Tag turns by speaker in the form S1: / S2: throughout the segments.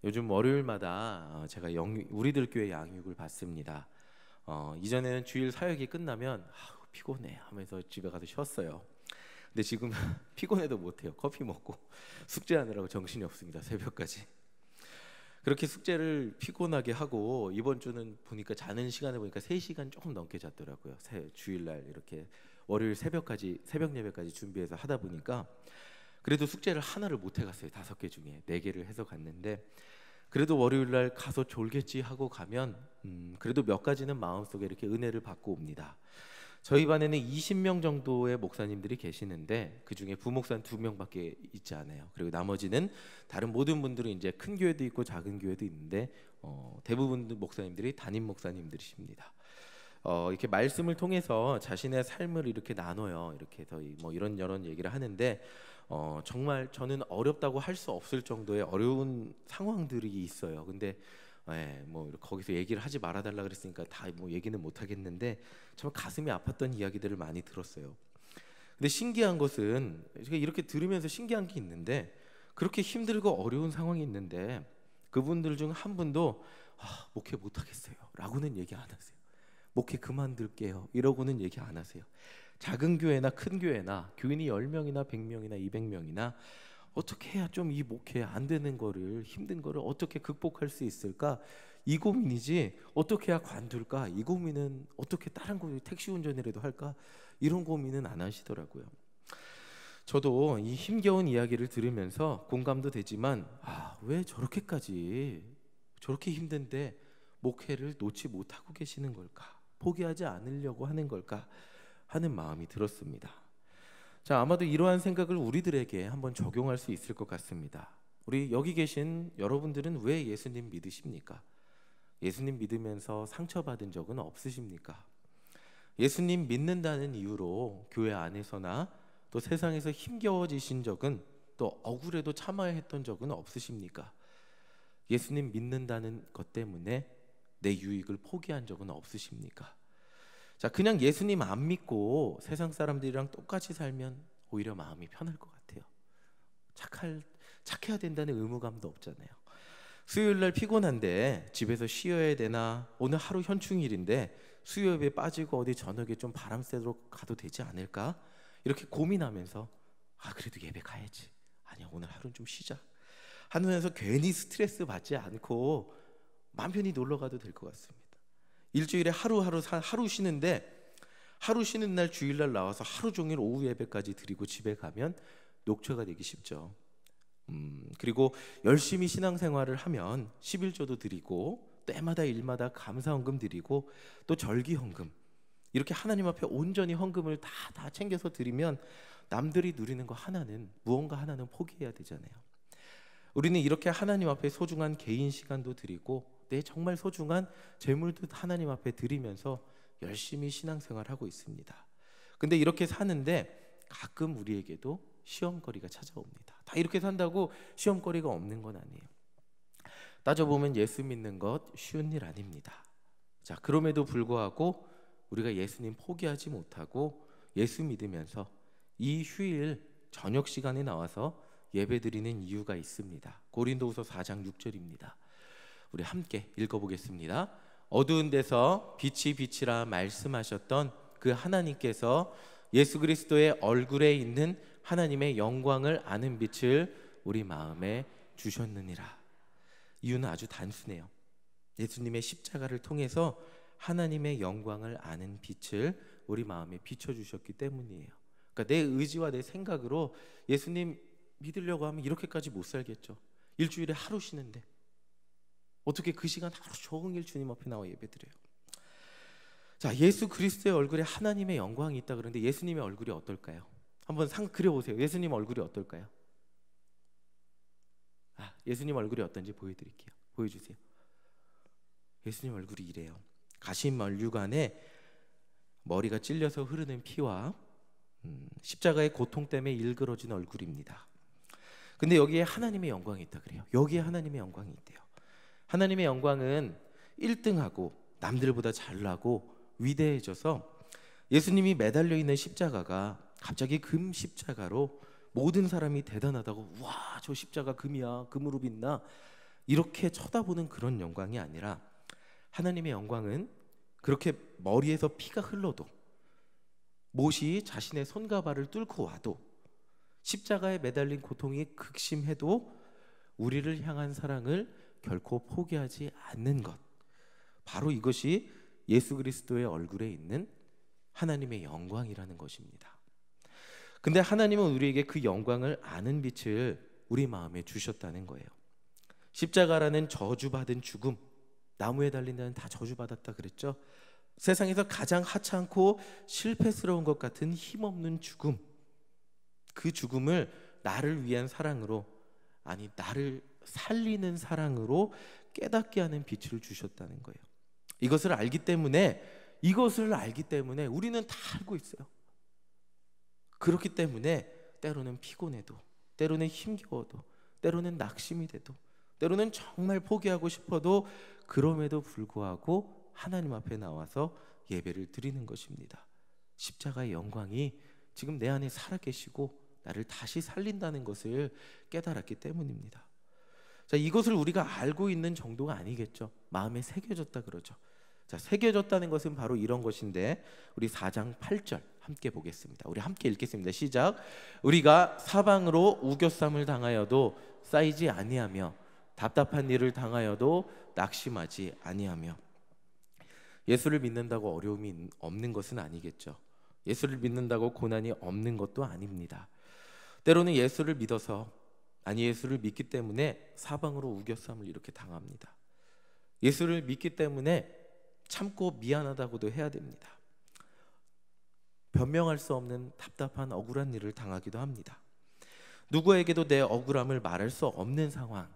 S1: 요즘 월요일마다 제가 우리들 교회 양육을 받습니다. 이전에는 주일 사역이 끝나면 피곤해 하면서 집에 가서 쉬었어요. 근데 지금 피곤해도 못해요. 커피 먹고 숙제하느라고 정신이 없습니다. 새벽까지. 그렇게 숙제를 피곤하게 하고 이번 주는 보니까 자는 시간을 보니까 3시간 조금 넘게 잤더라고요. 주일날 이렇게 월요일 새벽 예배까지 준비해서 하다 보니까 그래도 숙제를 하나를 못 해갔어요. 5개 중에 4개를 해서 갔는데 그래도 월요일날 가서 졸겠지 하고 가면 그래도 몇 가지는 마음속에 이렇게 은혜를 받고 옵니다. 저희 반에는 20명 정도의 목사님들이 계시는데 그 중에 부목사는 2명밖에 있지 않아요. 그리고 나머지는 다른 모든 분들은 이제 큰 교회도 있고 작은 교회도 있는데 대부분 목사님들이 담임 목사님들이십니다. 이렇게 말씀을 통해서 자신의 삶을 이렇게 나눠요. 이렇게 해서 뭐 이런저런 얘기를 하는데 정말 저는 어렵다고 할 수 없을 정도의 어려운 상황들이 있어요. 근데 뭐 거기서 얘기를 하지 말아달라 그랬으니까 다 뭐 얘기는 못 하겠는데 정말 가슴이 아팠던 이야기들을 많이 들었어요. 근데 신기한 것은 제가 이렇게 들으면서 신기한 게 있는데 그렇게 힘들고 어려운 상황이 있는데 그분들 중 한 분도 목회 못 하겠어요 라고는 얘기 안 하세요. 목회 그만둘게요 이러고는 얘기 안 하세요. 작은 교회나 큰 교회나 교인이 10명이나 100명이나 200명이나 어떻게 해야 좀 이 목회 안 되는 거를 힘든 거를 어떻게 극복할 수 있을까 이 고민이지 어떻게 해야 관둘까 이 고민은 어떻게 다른 거 택시 운전이라도 할까 이런 고민은 안 하시더라고요. 저도 이 힘겨운 이야기를 들으면서 공감도 되지만 왜 저렇게 힘든데 목회를 놓지 못하고 계시는 걸까 포기하지 않으려고 하는 걸까 하는 마음이 들었습니다. 자, 아마도 이러한 생각을 우리들에게 한번 적용할 수 있을 것 같습니다. 우리 여기 계신 여러분들은 왜 예수님 믿으십니까? 예수님 믿으면서 상처받은 적은 없으십니까? 예수님 믿는다는 이유로 교회 안에서나 또 세상에서 힘겨워지신 적은 또 억울해도 참아야 했던 적은 없으십니까? 예수님 믿는다는 것 때문에 내 유익을 포기한 적은 없으십니까? 자, 그냥 예수님 안 믿고 세상 사람들이랑 똑같이 살면 오히려 마음이 편할 것 같아요. 착해야 된다는 의무감도 없잖아요. 수요일날 피곤한데 집에서 쉬어야 되나 오늘 하루 현충일인데 수요예배 빠지고 어디 저녁에 좀 바람 쐬러 가도 되지 않을까 이렇게 고민하면서 그래도 예배 가야지 아니야 오늘 하루는 좀 쉬자 하면서 괜히 스트레스 받지 않고 마음 편히 놀러 가도 될 것 같습니다. 일주일에 하루 쉬는데 하루 쉬는 날 주일날 나와서 하루 종일 오후 예배까지 드리고 집에 가면 녹초가 되기 쉽죠. 그리고 열심히 신앙생활을 하면 11조도 드리고 때마다 일마다 감사헌금 드리고 또 절기헌금 이렇게 하나님 앞에 온전히 헌금을 다 챙겨서 드리면 남들이 누리는 거 무언가 하나는 포기해야 되잖아요. 우리는 이렇게 하나님 앞에 소중한 개인 시간도 드리고 내 정말 소중한 재물도 하나님 앞에 드리면서 열심히 신앙생활하고 있습니다. 근데 이렇게 사는데 가끔 우리에게도 시험거리가 찾아옵니다. 다 이렇게 산다고 시험거리가 없는 건 아니에요. 따져보면 예수 믿는 것 쉬운 일 아닙니다. 자, 그럼에도 불구하고 우리가 예수님 포기하지 못하고 예수 믿으면서 이 휴일 저녁 시간에 나와서 예배드리는 이유가 있습니다. 고린도후서 4장 6절입니다. 우리 함께 읽어보겠습니다. 어두운 데서 빛이 빛이라 말씀하셨던 그 하나님께서 예수 그리스도의 얼굴에 있는 하나님의 영광을 아는 빛을 우리 마음에 주셨느니라. 이유는 아주 단순해요. 예수님의 십자가를 통해서 하나님의 영광을 아는 빛을 우리 마음에 비춰주셨기 때문이에요. 그러니까 내 의지와 내 생각으로 예수님 믿으려고 하면 이렇게까지 못 살겠죠. 일주일에 하루 쉬는데 어떻게 그 시간 하루 종일 주님 앞에 나와 예배드려요. 자, 예수 그리스도의 얼굴에 하나님의 영광이 있다 그러는데 예수님의 얼굴이 어떨까요? 한번 그려보세요. 예수님 얼굴이 어떨까요? 예수님 얼굴이 어떤지 보여드릴게요. 보여주세요. 예수님 얼굴이 이래요. 가시면류관에 머리가 찔려서 흐르는 피와 십자가의 고통 때문에 일그러진 얼굴입니다. 근데 여기에 하나님의 영광이 있다 그래요. 여기에 하나님의 영광이 있대요. 하나님의 영광은 1등하고 남들보다 잘나고 위대해져서 예수님이 매달려 있는 십자가가 갑자기 금 십자가로 모든 사람이 대단하다고 와, 저 십자가 금이야, 금으로 빛나 이렇게 쳐다보는 그런 영광이 아니라 하나님의 영광은 그렇게 머리에서 피가 흘러도 못이 자신의 손과 발을 뚫고 와도 십자가에 매달린 고통이 극심해도 우리를 향한 사랑을 결코 포기하지 않는 것, 바로 이것이 예수 그리스도의 얼굴에 있는 하나님의 영광이라는 것입니다. 근데 하나님은 우리에게 그 영광을 아는 빛을 우리 마음에 주셨다는 거예요. 십자가라는 저주받은 죽음, 나무에 달린 데는 다 저주받았다 그랬죠. 세상에서 가장 하찮고 실패스러운 것 같은 힘없는 죽음, 그 죽음을 나를 위한 사랑으로, 아니 나를 살리는 사랑으로 깨닫게 하는 빛을 주셨다는 거예요. 이것을 알기 때문에 우리는 다 알고 있어요. 그렇기 때문에 때로는 피곤해도, 때로는 힘겨워도, 때로는 낙심이 돼도, 때로는 정말 포기하고 싶어도 그럼에도 불구하고 하나님 앞에 나와서 예배를 드리는 것입니다. 십자가의 영광이 지금 내 안에 살아계시고 나를 다시 살린다는 것을 깨달았기 때문입니다. 자, 이것을 우리가 알고 있는 정도가 아니겠죠. 마음에 새겨졌다 그러죠. 자, 새겨졌다는 것은 바로 이런 것인데, 우리 4장 8절 함께 보겠습니다. 우리 함께 읽겠습니다. 시작. 우리가 사방으로 우겨쌈을 당하여도 쌓이지 아니하며 답답한 일을 당하여도 낙심하지 아니하며. 예수를 믿는다고 어려움이 없는 것은 아니겠죠. 예수를 믿는다고 고난이 없는 것도 아닙니다. 때로는 예수를 믿어서, 아니 예수를 믿기 때문에 사방으로 우겨쌈을 이렇게 당합니다. 예수를 믿기 때문에 참고 미안하다고도 해야 됩니다. 변명할 수 없는 답답한 억울한 일을 당하기도 합니다. 누구에게도 내 억울함을 말할 수 없는 상황,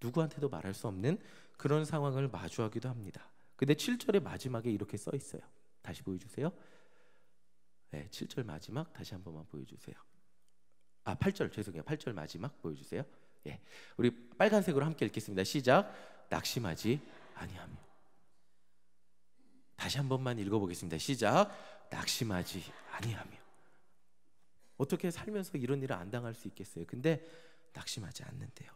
S1: 누구한테도 말할 수 없는 그런 상황을 마주하기도 합니다. 근데 7절의 마지막에 이렇게 써 있어요. 다시 보여주세요. 네, 7절 마지막 다시 한 번만 보여주세요. 8절 죄송해요. 8절 마지막 보여주세요. 예, 우리 빨간색으로 함께 읽겠습니다. 시작. 낙심하지 아니하며. 다시 한 번만 읽어보겠습니다. 시작. 낙심하지 아니하며. 어떻게 살면서 이런 일을 안 당할 수 있겠어요? 근데 낙심하지 않는데요.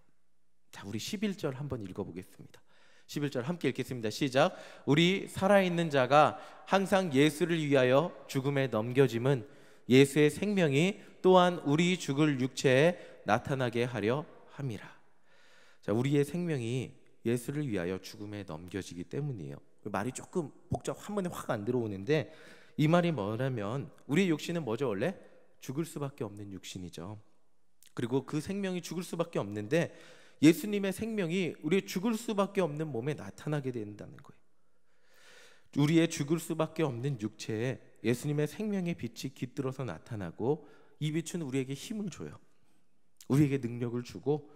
S1: 자, 우리 11절 한번 읽어보겠습니다. 11절 함께 읽겠습니다. 시작. 우리 살아있는 자가 항상 예수를 위하여 죽음에 넘겨짐은 예수의 생명이 또한 우리 죽을 육체에 나타나게 하려 함이라. 자, 우리의 생명이 예수를 위하여 죽음에 넘겨지기 때문이에요. 말이 조금 한 번에 확 안 들어오는데, 이 말이 뭐냐면 우리의 육신은 뭐죠? 원래 죽을 수밖에 없는 육신이죠. 그리고 그 생명이 죽을 수밖에 없는데 예수님의 생명이 우리의 죽을 수밖에 없는 몸에 나타나게 된다는 거예요. 우리의 죽을 수밖에 없는 육체에 예수님의 생명의 빛이 깃들어서 나타나고, 이 빛은 우리에게 힘을 줘요. 우리에게 능력을 주고,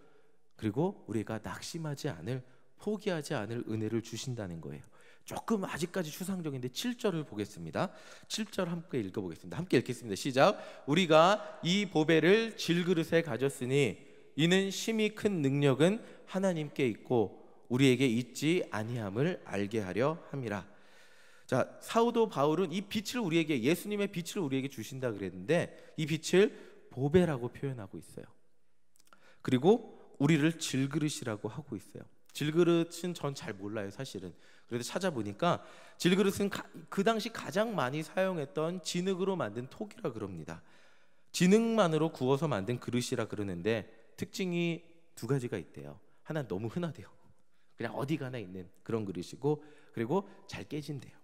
S1: 그리고 우리가 낙심하지 않을, 포기하지 않을 은혜를 주신다는 거예요. 조금 아직까지 추상적인데 7절을 보겠습니다. 7절 함께 읽어보겠습니다. 함께 읽겠습니다. 시작. 우리가 이 보배를 질그릇에 가졌으니 이는 심히 큰 능력은 하나님께 있고 우리에게 있지 아니함을 알게 하려 함이라. 자, 사도 바울은 이 빛을 우리에게, 예수님의 빛을 우리에게 주신다 그랬는데, 이 빛을 보배라고 표현하고 있어요. 그리고 우리를 질그릇이라고 하고 있어요. 질그릇은 전 잘 몰라요, 사실은. 그래도 찾아보니까 질그릇은 그 당시 가장 많이 사용했던 진흙으로 만든 톡이라 그럽니다. 진흙만으로 구워서 만든 그릇이라 그러는데, 특징이 두 가지가 있대요. 하나는 너무 흔하대요. 그냥 어디 가나 있는 그런 그릇이고, 그리고 잘 깨진대요.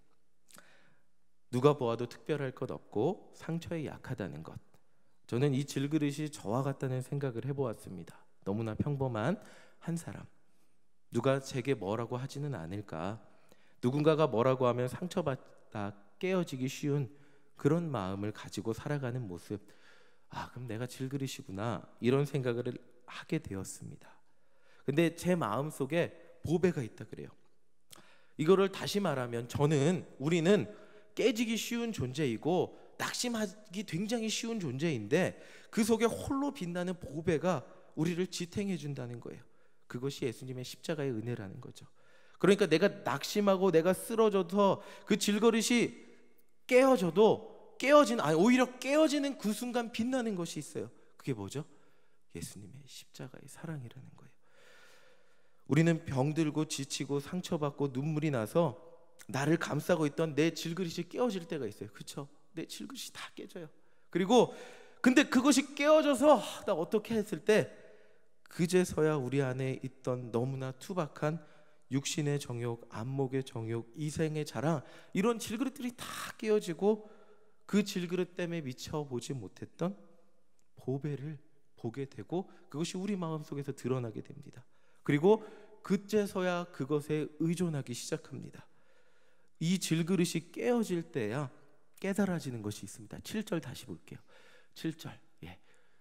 S1: 누가 보아도 특별할 것 없고 상처에 약하다는 것. 저는 이 질그릇이 저와 같다는 생각을 해보았습니다. 너무나 평범한 한 사람. 누가 제게 뭐라고 하지는 않을까, 누군가가 뭐라고 하면 상처받아 깨어지기 쉬운 그런 마음을 가지고 살아가는 모습. 그럼 내가 질그릇이구나, 이런 생각을 하게 되었습니다. 근데 제 마음속에 보배가 있다 그래요. 이거를 다시 말하면 우리는 깨지기 쉬운 존재이고 낙심하기 굉장히 쉬운 존재인데, 그 속에 홀로 빛나는 보배가 우리를 지탱해 준다는 거예요. 그것이 예수님의 십자가의 은혜라는 거죠. 그러니까 내가 낙심하고 내가 쓰러져서 그 질그릇이 오히려 깨어지는 그 순간 빛나는 것이 있어요. 그게 뭐죠? 예수님의 십자가의 사랑이라는 거예요. 우리는 병들고 지치고 상처받고 눈물이 나서 나를 감싸고 있던 내 질그릇이 깨어질 때가 있어요. 그렇죠? 내 질그릇이 다 깨져요. 그리고 근데 그것이 깨어져서 나 어떻게 했을 때 그제서야 우리 안에 있던 너무나 투박한 육신의 정욕, 안목의 정욕, 이생의 자랑, 이런 질그릇들이 다 깨어지고 그 질그릇 때문에 미쳐보지 못했던 보배를 보게 되고 그것이 우리 마음속에서 드러나게 됩니다. 그리고 그제서야 그것에 의존하기 시작합니다. 이 질그릇이 깨어질 때야 깨달아지는 것이 있습니다. 7절 다시 볼게요. 7절.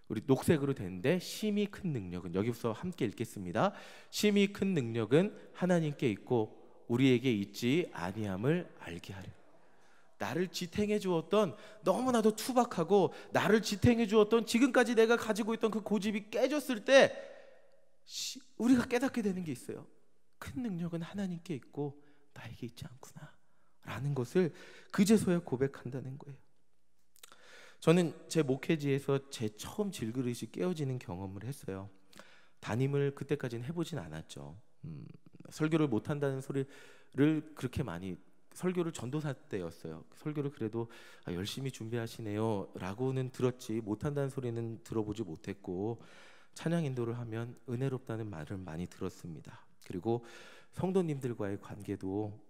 S1: 우리 녹색으로 되는데 심히 큰 능력은, 여기서 함께 읽겠습니다. 심히 큰 능력은 하나님께 있고 우리에게 있지 아니함을 알게 하려. 나를 지탱해 주었던, 너무나도 투박하고 나를 지탱해 주었던 지금까지 내가 가지고 있던 그 고집이 깨졌을 때 우리가 깨닫게 되는 게 있어요. 큰 능력은 하나님께 있고 나에게 있지 않구나 라는 것을 그제서야 고백한다는 거예요. 저는 제 목회지에서 제 처음 질그릇이 깨어지는 경험을 했어요. 담임을 그때까지는 해보진 않았죠. 설교를 못한다는 소리를 그렇게 많이, 설교를 전도사 때였어요. 설교를 그래도 열심히 준비하시네요 라고는 들었지 못한다는 소리는 들어보지 못했고, 찬양 인도를 하면 은혜롭다는 말을 많이 들었습니다. 그리고 성도님들과의 관계도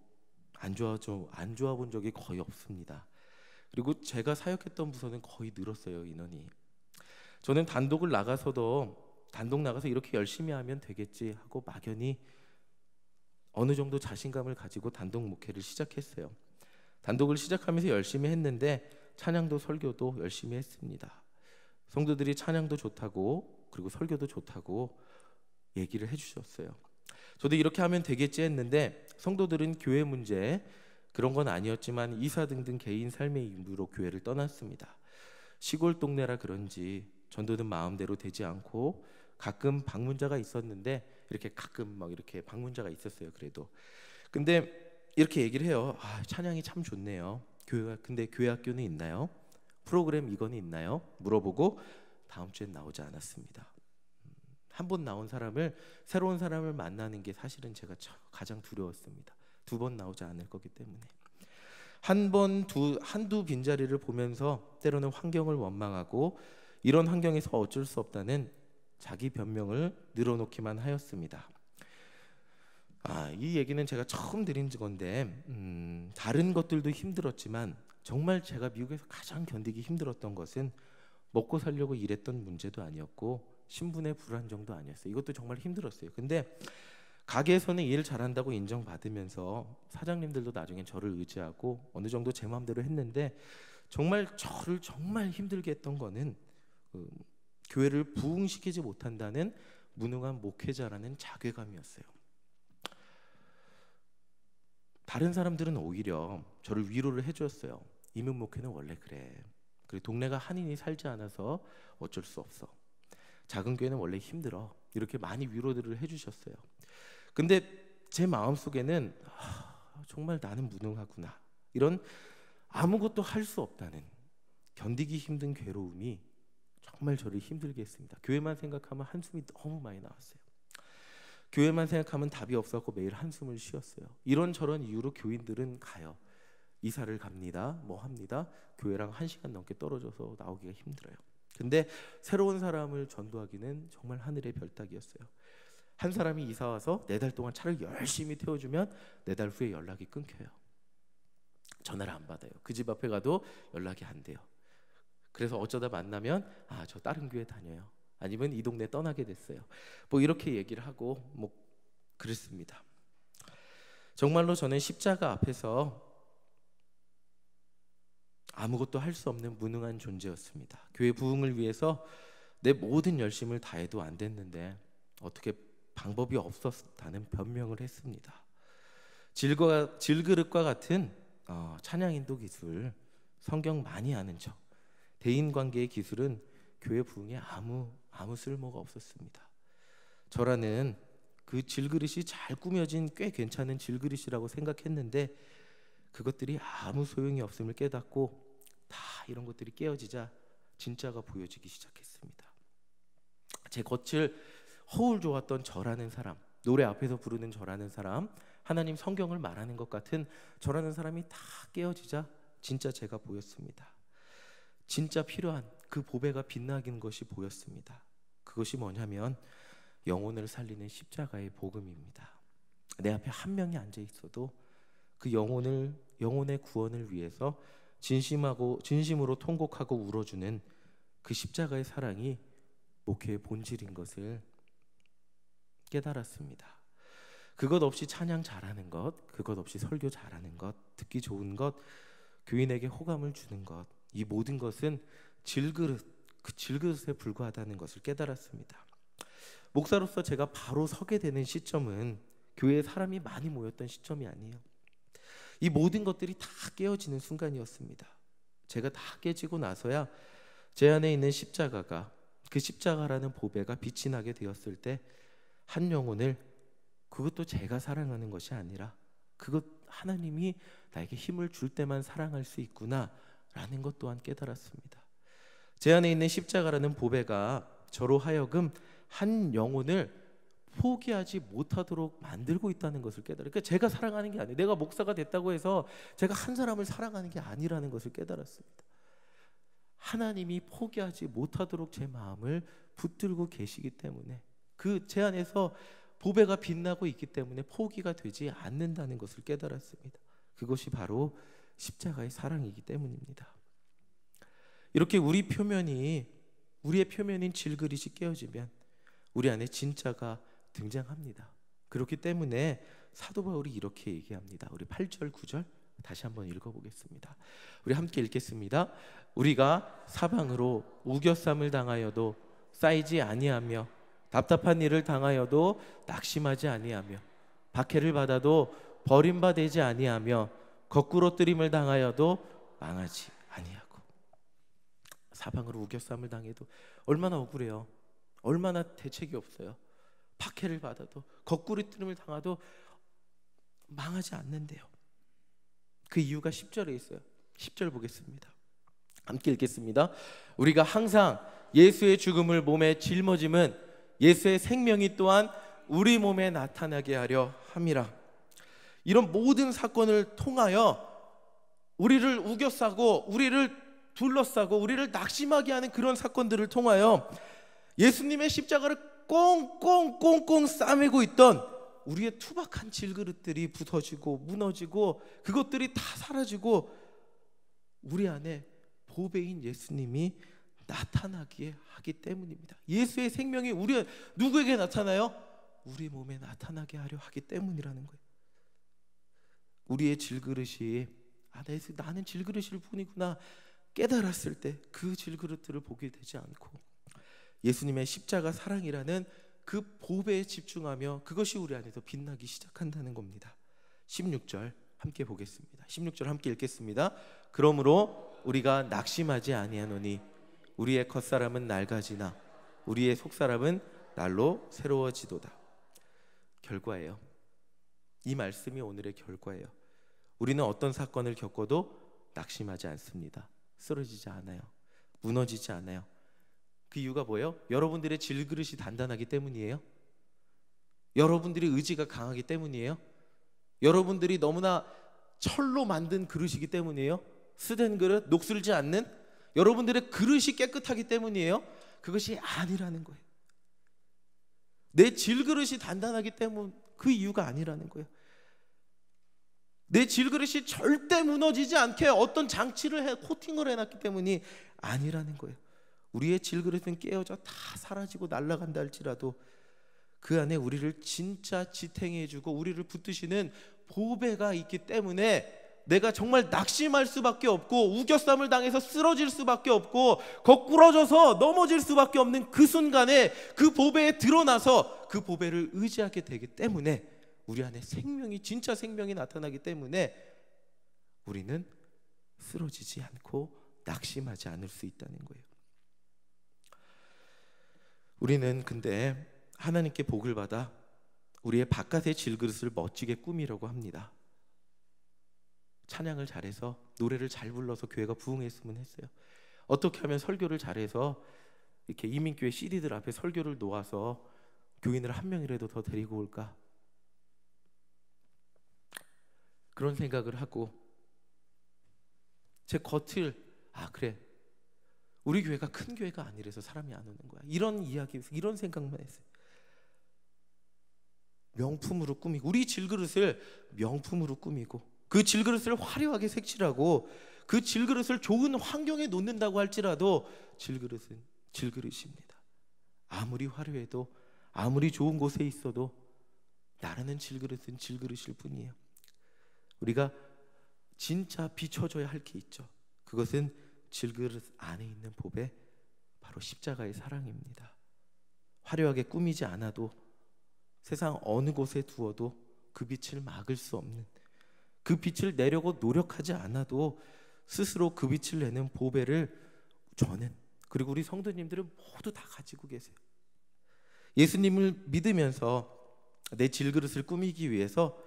S1: 안 좋아 본 적이 거의 없습니다. 그리고 제가 사역했던 부서는 거의 늘었어요, 인원이. 저는 단독을 나가서도 단독 나가서 이렇게 열심히 하면 되겠지 하고 막연히 어느 정도 자신감을 가지고 단독 목회를 시작했어요. 단독을 시작하면서 열심히 했는데 찬양도 설교도 열심히 했습니다. 성도들이 찬양도 좋다고 그리고 설교도 좋다고 얘기를 해주셨어요. 저도 이렇게 하면 되겠지 했는데 성도들은 교회 문제 그런 건 아니었지만 이사 등등 개인 삶의 이유로 교회를 떠났습니다. 시골 동네라 그런지 전도는 마음대로 되지 않고 가끔 방문자가 있었는데, 이렇게 가끔 막 이렇게 방문자가 있었어요. 그래도 근데 이렇게 얘기를 해요. 찬양이 참 좋네요. 근데 교회 학교는 있나요? 프로그램 이거는 있나요? 물어보고 다음 주엔 나오지 않았습니다. 한 번 나온 사람을, 새로운 사람을 만나는 게 사실은 제가 가장 두려웠습니다. 2번 나오지 않을 거기 때문에. 한두 빈자리를 보면서 때로는 환경을 원망하고 이런 환경에서 어쩔 수 없다는 자기 변명을 늘어놓기만 하였습니다. 이 얘기는 제가 처음 드린 건데 다른 것들도 힘들었지만 정말 제가 미국에서 가장 견디기 힘들었던 것은 먹고 살려고 일했던 문제도 아니었고 신분의 불안정도 아니었어요. 이것도 정말 힘들었어요. 근데 가게에서는 일 잘한다고 인정받으면서 사장님들도 나중엔 저를 의지하고 어느 정도 제 마음대로 했는데, 정말 저를 정말 힘들게 했던 거는 교회를 부흥시키지 못한다는 무능한 목회자라는 자괴감이었어요. 다른 사람들은 오히려 저를 위로를 해주었어요. 이문 목회는 원래 그래. 그리고 동네가 한인이 살지 않아서 어쩔 수 없어. 작은 교회는 원래 힘들어. 이렇게 많이 위로들을 해주셨어요. 근데 제 마음속에는 정말 나는 무능하구나, 이런 아무것도 할 수 없다는 견디기 힘든 괴로움이 정말 저를 힘들게 했습니다. 교회만 생각하면 한숨이 너무 많이 나왔어요. 교회만 생각하면 답이 없었고 매일 한숨을 쉬었어요. 이런저런 이유로 교인들은 가요. 이사를 갑니다. 뭐 합니다. 교회랑 1시간 넘게 떨어져서 나오기가 힘들어요. 근데 새로운 사람을 전도하기는 정말 하늘의 별따기였어요. 한 사람이 이사 와서 4달 동안 차를 열심히 태워주면 4달 후에 연락이 끊겨요. 전화를 안 받아요. 그 집 앞에 가도 연락이 안 돼요. 그래서 어쩌다 만나면 저 다른 교회 다녀요. 아니면 이 동네 떠나게 됐어요. 뭐 이렇게 얘기를 하고 뭐 그랬습니다. 정말로 저는 십자가 앞에서 아무것도 할 수 없는 무능한 존재였습니다. 교회 부흥을 위해서 내 모든 열심을 다해도 안 됐는데 어떻게 방법이 없었다는 변명을 했습니다. 질그릇과 같은 찬양인도 기술, 성경 많이 아는 척, 대인관계의 기술은 교회 부흥에 아무 쓸모가 없었습니다. 저라는 그 질그릇이 잘 꾸며진 꽤 괜찮은 질그릇이라고 생각했는데 그것들이 아무 소용이 없음을 깨닫고 다 이런 것들이 깨어지자 진짜가 보여지기 시작했습니다. 제 겉을 허울 좋았던 저라는 사람, 노래 앞에서 부르는 저라는 사람, 하나님 성경을 말하는 것 같은 저라는 사람이 다 깨어지자 진짜 제가 보였습니다. 진짜 필요한 그 보배가 빛나는 것이 보였습니다. 그것이 뭐냐면 영혼을 살리는 십자가의 복음입니다. 내 앞에 한 명이 앉아 있어도 그 영혼의 구원을 위해서 진심으로 통곡하고 울어주는 그 십자가의 사랑이 목회의 본질인 것을 깨달았습니다. 그것 없이 찬양 잘하는 것, 그것 없이 설교 잘하는 것, 듣기 좋은 것, 교인에게 호감을 주는 것, 이 모든 것은 그 질그릇에 불과하다는 것을 깨달았습니다. 목사로서 제가 바로 서게 되는 시점은 교회에 사람이 많이 모였던 시점이 아니에요. 이 모든 것들이 다 깨어지는 순간이었습니다. 제가 다 깨지고 나서야 제 안에 있는 십자가가, 그 십자가라는 보배가 빛이 나게 되었을 때 한 영혼을, 그것도 제가 사랑하는 것이 아니라 그것 하나님이 나에게 힘을 줄 때만 사랑할 수 있구나 라는 것 또한 깨달았습니다. 제 안에 있는 십자가라는 보배가 저로 하여금 한 영혼을 포기하지 못하도록 만들고 있다는 것을 깨달아요. 그러니까 제가 사랑하는 게 아니에요. 내가 목사가 됐다고 해서 제가 한 사람을 사랑하는 게 아니라는 것을 깨달았습니다. 하나님이 포기하지 못하도록 제 마음을 붙들고 계시기 때문에, 그 제 안에서 보배가 빛나고 있기 때문에 포기가 되지 않는다는 것을 깨달았습니다. 그것이 바로 십자가의 사랑이기 때문입니다. 이렇게 우리의 표면인 질그릇이 깨어지면 우리 안에 진짜가 등장합니다. 그렇기 때문에 사도 바울이 이렇게 얘기합니다. 우리 8절 9절 다시 한번 읽어보겠습니다. 우리 함께 읽겠습니다. 우리가 사방으로 우겨쌈을 당하여도 쌓이지 아니하며 답답한 일을 당하여도 낙심하지 아니하며 박해를 받아도 버림받지 아니하며 거꾸로 뜨림을 당하여도 망하지 아니하고. 사방으로 우겨쌈을 당해도 얼마나 억울해요. 얼마나 대책이 없어요. 박해를 받아도 거꾸로 뜨림을 당해도 망하지 않는데요. 그 이유가 10절에 있어요. 10절 보겠습니다. 함께 읽겠습니다. 우리가 항상 예수의 죽음을 몸에 짊어짐은 예수의 생명이 또한 우리 몸에 나타나게 하려 함이라. 이런 모든 사건을 통하여 우리를 우겨싸고 우리를 둘러싸고 우리를 낙심하게 하는 그런 사건들을 통하여 예수님의 십자가를 꽁꽁꽁꽁 싸매고 있던 우리의 투박한 질그릇들이 부서지고 무너지고 그것들이 다 사라지고 우리 안에 보배인 예수님이 나타나게 하기 때문입니다. 예수의 생명이 누구에게 나타나요? 우리 몸에 나타나게 하려 하기 때문이라는 거예요. 우리의 질그릇이 나는 질그릇일 뿐이구나 깨달았을 때 그 질그릇들을 보게 되지 않고 예수님의 십자가 사랑이라는 그 보배에 집중하며 그것이 우리 안에서 빛나기 시작한다는 겁니다. 16절 함께 보겠습니다. 16절 함께 읽겠습니다. 그러므로 우리가 낙심하지 아니하노니 우리의 겉사람은 낡아지나 우리의 속사람은 날로 새로워지도다. 결과예요. 이 말씀이 오늘의 결과예요. 우리는 어떤 사건을 겪어도 낙심하지 않습니다. 쓰러지지 않아요. 무너지지 않아요. 그 이유가 뭐예요? 여러분들의 질그릇이 단단하기 때문이에요. 여러분들이 의지가 강하기 때문이에요. 여러분들이 너무나 철로 만든 그릇이기 때문이에요. 스된 그릇, 녹슬지 않는 여러분들의 그릇이 깨끗하기 때문이에요. 그것이 아니라는 거예요. 내 질그릇이 단단하기 때문 그 이유가 아니라는 거예요. 내 질그릇이 절대 무너지지 않게 어떤 코팅을 해놨기 때문이 아니라는 거예요. 우리의 질그릇은 깨어져 다 사라지고 날아간다 할지라도 그 안에 우리를 진짜 지탱해주고 우리를 붙드시는 보배가 있기 때문에 내가 정말 낙심할 수밖에 없고 우겨쌈을 당해서 쓰러질 수밖에 없고 거꾸러져서 넘어질 수밖에 없는 그 순간에 그 보배에 드러나서 그 보배를 의지하게 되기 때문에 우리 안에 진짜 생명이 나타나기 때문에 우리는 쓰러지지 않고 낙심하지 않을 수 있다는 거예요. 우리는 근데 하나님께 복을 받아 우리의 바깥의 질그릇을 멋지게 꾸미려고 합니다. 찬양을 잘해서 노래를 잘 불러서 교회가 부흥했으면 했어요. 어떻게 하면 설교를 잘해서 이렇게 이민교회 CD들 앞에 설교를 놓아서 교인을 한 명이라도 더 데리고 올까? 그런 생각을 하고 제 겉을 그래, 우리 교회가 큰 교회가 아니라서 사람이 안 오는 거야, 이런 이야기, 이런 생각만 했어요. 명품으로 꾸미고, 우리 질그릇을 명품으로 꾸미고, 그 질그릇을 화려하게 색칠하고, 그 질그릇을 좋은 환경에 놓는다고 할지라도 질그릇은 질그릇입니다. 아무리 화려해도, 아무리 좋은 곳에 있어도 나라는 질그릇은 질그릇일 뿐이에요. 우리가 진짜 비춰줘야 할 게 있죠. 그것은 질그릇 안에 있는 보배, 바로 십자가의 사랑입니다. 화려하게 꾸미지 않아도, 세상 어느 곳에 두어도 그 빛을 막을 수 없는, 그 빛을 내려고 노력하지 않아도 스스로 그 빛을 내는 보배를 저는, 그리고 우리 성도님들은 모두 다 가지고 계세요. 예수님을 믿으면서 내 질그릇을 꾸미기 위해서,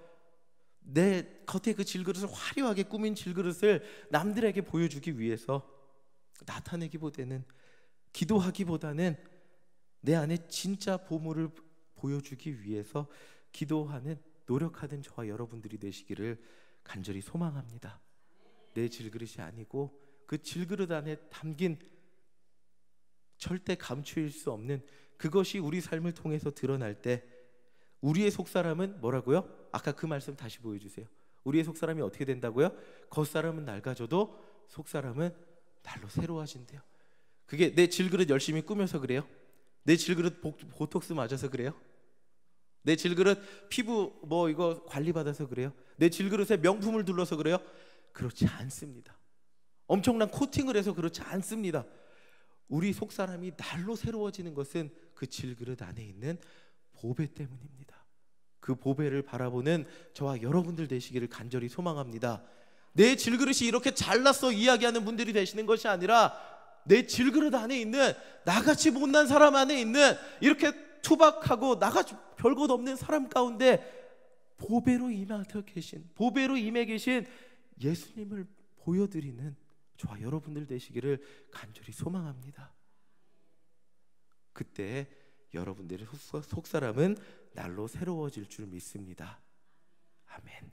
S1: 내 겉에 그 질그릇을 화려하게 꾸민 질그릇을 남들에게 보여주기 위해서 나타내기보다는, 기도하기보다는 내 안에 진짜 보물을 보여주기 위해서 기도하는, 노력하는 저와 여러분들이 되시기를 간절히 소망합니다. 내 질그릇이 아니고 그 질그릇 안에 담긴 절대 감추일 수 없는 그것이 우리 삶을 통해서 드러날 때, 우리의 속사람은 뭐라고요? 아까 그 말씀 다시 보여주세요. 우리의 속사람이 어떻게 된다고요? 겉사람은 낡아져도 속사람은 날로 새로워진대요. 그게 내 질그릇 열심히 꾸며서 그래요? 내 질그릇 보톡스 맞아서 그래요? 내 질그릇 피부 이거 관리받아서 그래요? 내 질그릇에 명품을 둘러서 그래요? 그렇지 않습니다. 엄청난 코팅을 해서 그렇지 않습니다. 우리 속사람이 날로 새로워지는 것은 그 질그릇 안에 있는 보배 때문입니다. 그 보배를 바라보는 저와 여러분들 되시기를 간절히 소망합니다. 내 질그릇이 이렇게 잘났어 이야기하는 분들이 되시는 것이 아니라, 내 질그릇 안에 있는, 나같이 못난 사람 안에 있는, 이렇게 투박하고 나같이 별것 없는 사람 가운데 보배로 임하여 계신, 보배로 임해 계신 예수님을 보여드리는 저와 여러분들 되시기를 간절히 소망합니다. 그때 여러분들의 속사람은 날로 새로워질 줄 믿습니다. 아멘.